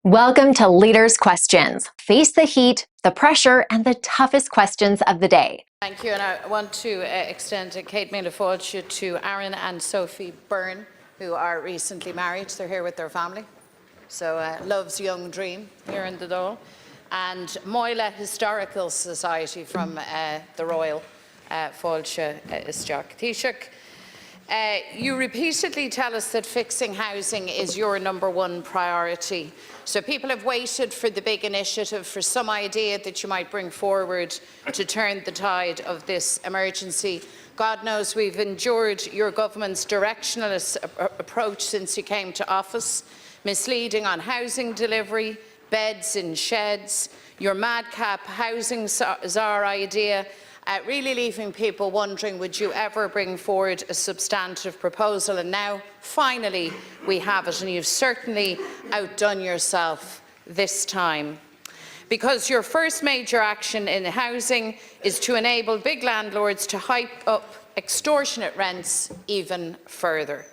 Welcome to Leaders' Questions. Face the heat, the pressure, and the toughest questions of the day. Thank you, and I want to extend a Kate Míle Fáilte to Aaron and Sophie Byrne, who are recently married. They're here with their family. So Love's Young Dream here in the Dáil. And Moyle Historical Society from the Royal Fáilte Isteach. Taoiseach, you repeatedly tell us that fixing housing is your #1 priority. So people have waited for the big initiative, for some idea that you might bring forward to turn the tide of this emergency. God knows we've endured your government's directionless approach since you came to office, misleading on housing delivery, beds in sheds, your madcap housing czar idea, really leaving people wondering, would you ever bring forward a substantive proposal? And now, finally, we have it, and you've certainly outdone yourself this time. Because your first major action in housing is to enable big landlords to hike up extortionate rents even further.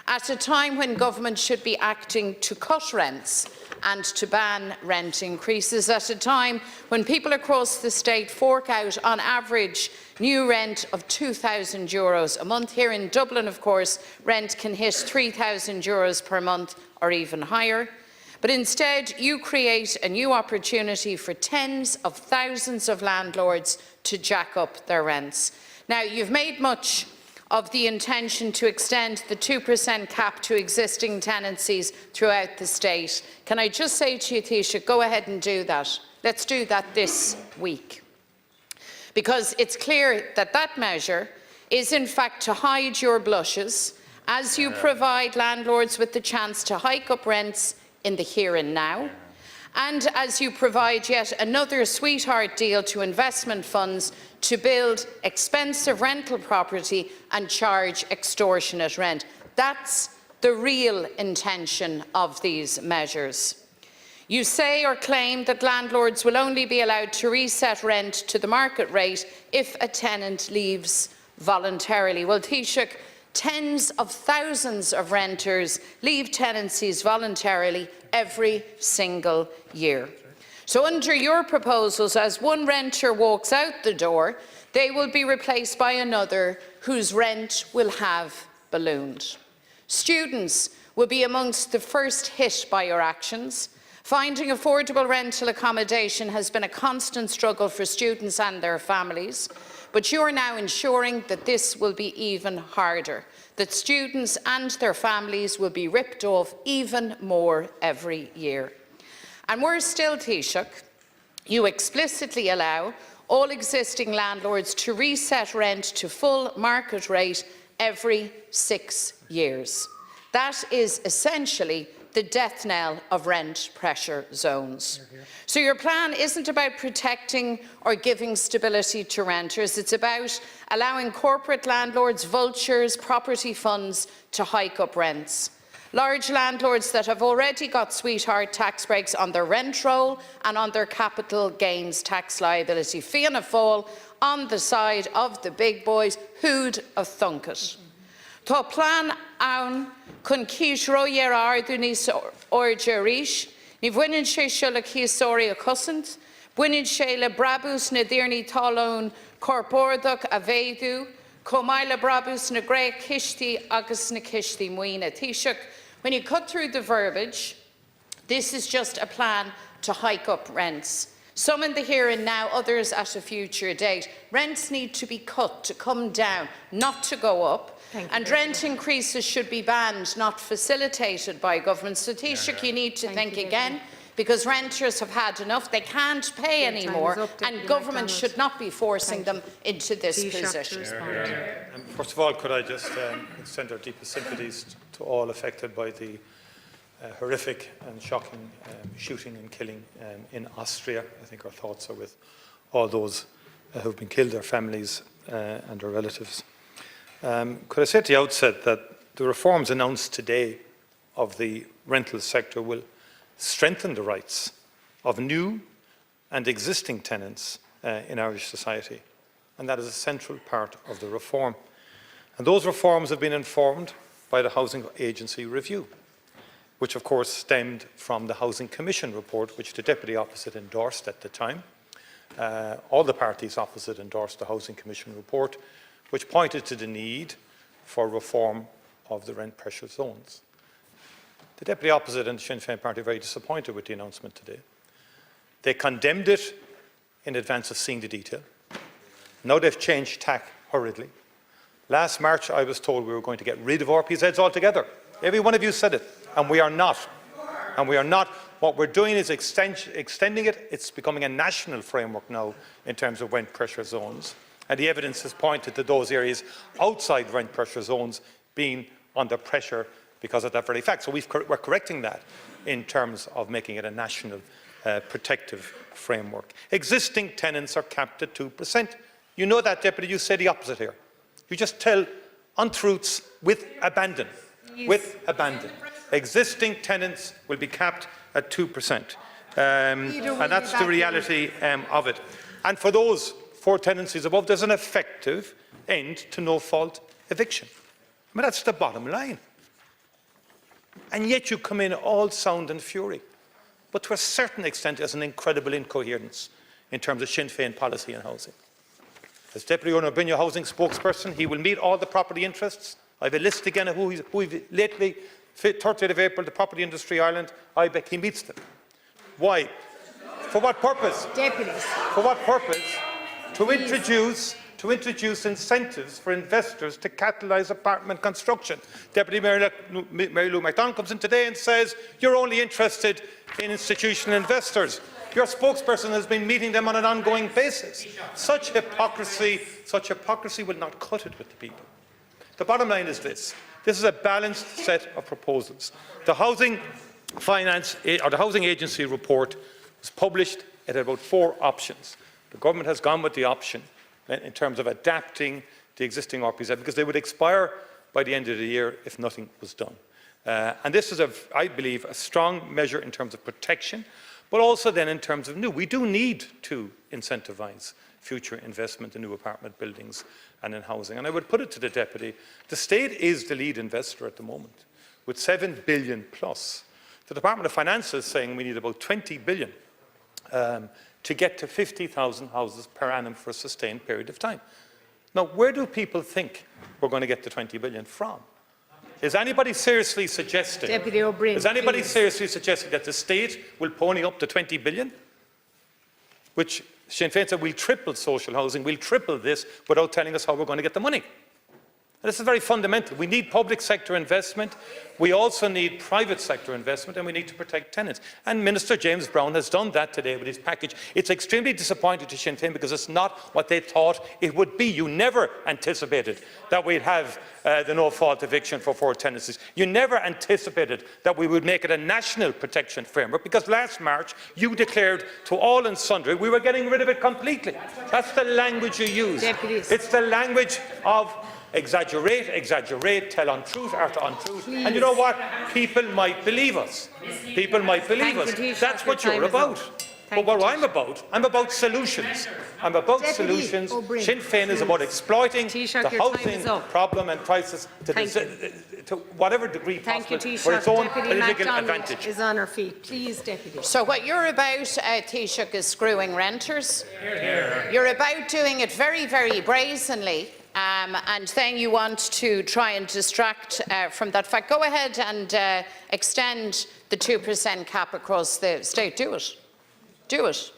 At a time when government should be acting to cut rents and to ban rent increases, at a time when people across the state fork out on average new rent of €2,000 a month. Here in Dublin, of course, rent can hit €3,000 per month or even higher. But instead, you create a new opportunity for tens of thousands of landlords to jack up their rents. Now, you've made much of the intention to extend the 2% cap to existing tenancies throughout the state. Can I just say to you, Taoiseach, go ahead and do that. Let's do that this week. Because it's clear that that measure is in fact to hide your blushes as you provide landlords with the chance to hike up rents in the here and now, and as you provide yet another sweetheart deal to investment funds to build expensive rental property and charge extortionate rent. That's the real intention of these measures. You say or claim that landlords will only be allowed to reset rent to the market rate if a tenant leaves voluntarily. Well, Taoiseach, tens of thousands of renters leave tenancies voluntarily every single year. So under your proposals, as one renter walks out the door, they will be replaced by another whose rent will have ballooned. Students will be amongst the first hit by your actions. Finding affordable rental accommodation has been a constant struggle for students and their families, but you are now ensuring that this will be even harder, that students and their families will be ripped off even more every year. And worse still, Taoiseach, you explicitly allow all existing landlords to reset rent to full market rate every 6 years. That is essentially the death knell of rent pressure zones. So your plan isn't about protecting or giving stability to renters. It's about allowing corporate landlords, vultures, property funds to hike up rents. Large landlords that have already got sweetheart tax breaks on their rent roll and on their capital gains tax liability. Fianna Fáil on the side of the big boys, who'd have thunk it? Tá plan ann chun cíis roiar ardu níos Oireachtas, ní bhaineann sé seo le cíosóirí a cosint, bhaineann sé le brabús na dtíornaí talún corpórdach a bhéadú, comai le brabús na gré cistí agus na cistí muoine. Taoiseach, when you cut through the verbiage, this is just a plan to hike up rents. Some in the here and now, others at a future date. Rents need to be cut, to come down, not to go up. And rent increases should be banned, not facilitated by government. So, Taoiseach, you need to think again, because renters have had enough. They can't pay anymore, and government should not be forcing them into this position. First of all, could I just extend our deepest sympathies to all affected by the horrific and shocking shooting and killing in Austria. I think our thoughts are with all those who have been killed, their families and their relatives. Could I say at the outset that the reforms announced today of the rental sector will strengthen the rights of new and existing tenants in Irish society, and that is a central part of the reform. And those reforms have been informed by the Housing Agency review. which of course stemmed from the Housing Commission report, which the Deputy Opposite endorsed at the time. All the parties opposite endorsed the Housing Commission report, which pointed to the need for reform of the rent pressure zones. The Deputy Opposite and the Sinn Féin party are very disappointed with the announcement today. They condemned it in advance of seeing the detail. Now they've changed tack hurriedly. Last March I was told we were going to get rid of RPZs altogether. Every one of you said it, and we are not. And we are not. What we're doing is extending it. It's becoming a national framework now in terms of rent pressure zones. And the evidence has pointed to those areas outside rent pressure zones being under pressure because of that very fact. So we're correcting that in terms of making it a national protective framework. Existing tenants are capped at 2%. You know that, Deputy. You say the opposite here. You just tell untruths with abandon. Yes. With abandon. Existing tenants will be capped at 2%. And that's the reality of it. And for those 4 tenancies above, there's an effective end to no-fault eviction. I mean, that's the bottom line. And yet you come in all sound and fury. But to a certain extent, there's an incredible incoherence in terms of Sinn Féin policy and housing. As Deputy Owner Binya Housing spokesperson, he will meet all the property interests. I have a list again of who he's lately, 30th of April, the Property Industry Ireland, I bet he meets them. Why? For what purpose? Deputies. For what purpose? To introduce incentives for investors to catalyse apartment construction. Deputy Mary Lou McDonald comes in today and says, you're only interested in institutional investors. Your spokesperson has been meeting them on an ongoing basis. Such hypocrisy will not cut it with the people. The bottom line is this. This is a balanced set of proposals. The Housing Agency report was published. It had about 4 options. The government has gone with the option in terms of adapting the existing RPZ because they would expire by the end of the year if nothing was done. And this is, I believe, a strong measure in terms of protection, but also then in terms of new. We do need to incentivise future investment in new apartment buildings and in housing. And I would put it to the Deputy, the state is the lead investor at the moment, with 7 billion plus. The Department of Finance is saying we need about 20 billion to get to 50,000 houses per annum for a sustained period of time. Now, where do people think we're going to get the 20 billion from? Is anybody seriously suggesting, Deputy O'Brien, seriously suggesting that the state will pony up to 20 billion? Which Sinn Féin said we'll triple social housing, we'll triple this without telling us how we're going to get the money. And this is very fundamental. We need public sector investment. We also need private sector investment, and we need to protect tenants. And Minister James Brown has done that today with his package. It's extremely disappointing to Sinn Féin because it's not what they thought it would be. You never anticipated that we'd have the no-fault eviction for 4 tenancies. You never anticipated that we would make it a national protection framework because last March you declared to all and sundry we were getting rid of it completely. That's the language you use. Deputies. It's the language of exaggerate, tell untruth after untruth. Please. And you know what? People might believe us. People might believe us. That's what you're about. But what I'm about solutions. I'm about solutions. Sinn Féin is about exploiting the housing problem and crisis to whatever degree possible for its own political advantage. Is on her feet. Please, Deputy. So what you're about, Taoiseach, is screwing renters. You're about doing it very, very brazenly. And then you want to try and distract from that fact. Go ahead and extend the 2% cap across the state. Do it. Do it.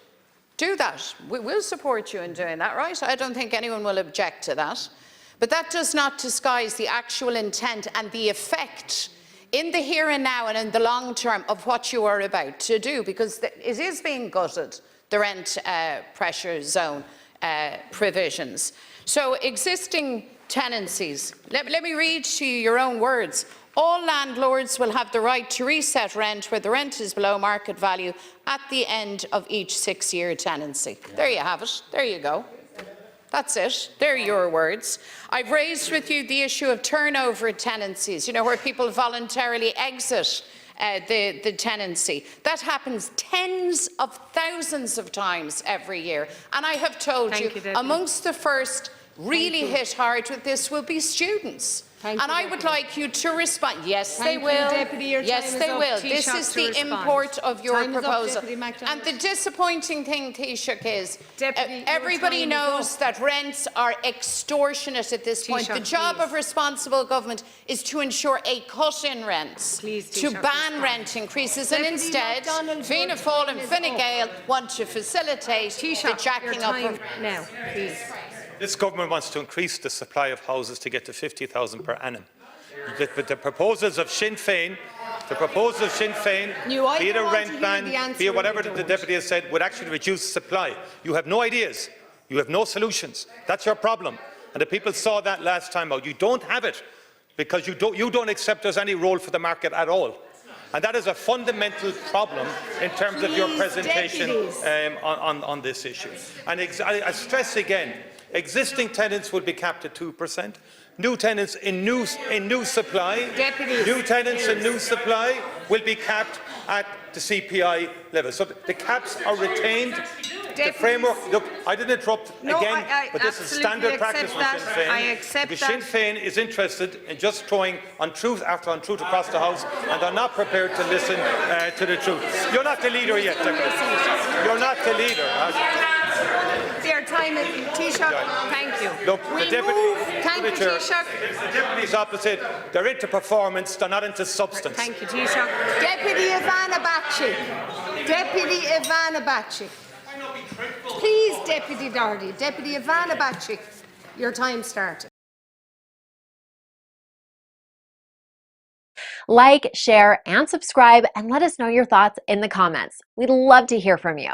Do that. We will support you in doing that, right? I don't think anyone will object to that. But that does not disguise the actual intent and the effect in the here and now and in the long term of what you are about to do, because it is being gutted, the rent pressure zone provisions. So existing tenancies, let me read to you your own words. All landlords will have the right to reset rent where the rent is below market value at the end of each 6-year tenancy. There you have it. There you go. That's it. They're your words. I've raised with you the issue of turnover tenancies, you know, where people voluntarily exit the tenancy. That happens tens of thousands of times every year. And I have told you, amongst the first really hit hard with this will be students. And I would like you to respond. Yes, they Thank you, will. Deputy. Your Yes, time they is up. will. Taoiseach This is to the respond. import of your Time is up, proposal. Deputy McDonald. And the disappointing thing, Taoiseach, is Deputy, your everybody time is knows up. that rents are extortionate at this point. Taoiseach, The job please. of responsible government is to ensure a cut in rents, Please, to Taoiseach, ban respond. rent increases, and Deputy instead, McDonald, Fianna your Fáil time and is Fine up. Gael want to facilitate the Taoiseach, your jacking up time of... now, please. This government wants to increase the supply of houses to get to 50,000 per annum. But the proposals of Sinn Féin, You be it a either want to rent hear ban, the answer be it or whatever you the don't. Deputy has said, would actually reduce supply. You have no ideas. You have no solutions. That's your problem. And the people saw that last time out. You don't have it because you don't accept there's any role for the market at all. And that is a fundamental problem in terms of your Please, presentation deputies. on this issue. And I stress again, existing tenants will be capped at 2%. New tenants in new supply, Deputies, new tenants in please. new supply will be capped at the CPI level. So the caps are retained. The Deputies. framework. Look, I didn't interrupt No, again, I but this is absolutely standard practice accept for Sinn that. Féin. I accept Because Sinn that. Féin is interested in just throwing untruth after untruth across the House, and they're not prepared to listen to the truth. You're not the leader yet, Deputy. You're not the leader. Their time is... Taoiseach, thank you. Look, We the deputy, move. Thank you, Chair, Taoiseach. the deputy's opposite. They're into performance. They're not into substance. Thank you, Taoiseach. Deputy Ivana Bacci. Deputy Ivana Bacci. Please, Deputy Doherty. Deputy Ivana Bacci. Your time started. Like, share, and subscribe, and let us know your thoughts in the comments. We'd love to hear from you.